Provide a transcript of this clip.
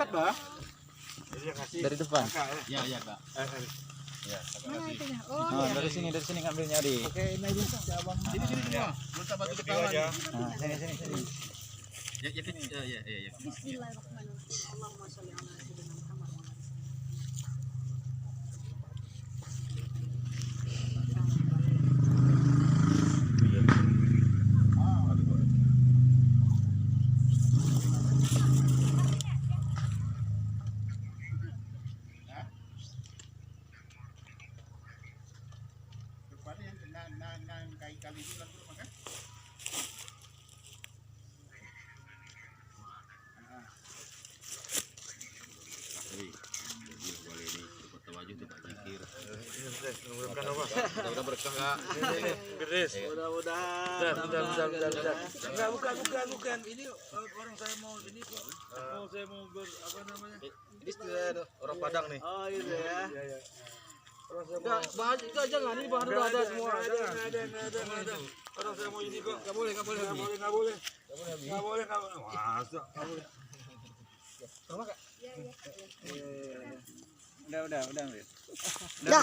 dekat, Bah. Dari depan. Iya, iya, Kak. Ya, Mana itunya? Oh, oh, dari sini ngambilnya, Dik. Oke, ini aja cabang. Sini semua. Letak batu ketawa nih. Nah, sini. Ya, ya. Bismillahirrahmanirrahim. Allahumma sholli ala sayyidina Muhammad wa ala Kepada yang nang kali ini langsung makan. Boleh nih, kota baju tuh Pak Jikir. Udah berkah enggak? Mudah-mudahan. Enggak, bukan. Ini orang saya mau ini kok. Saya mau apa namanya? Ini orang Padang nih. Oh, gitu ya. Iya. Enggak, jangan ini bahan udah ada semua. Ada. Orang saya mau ini kok. Enggak boleh. Masa? Enggak boleh. Udah. Ya.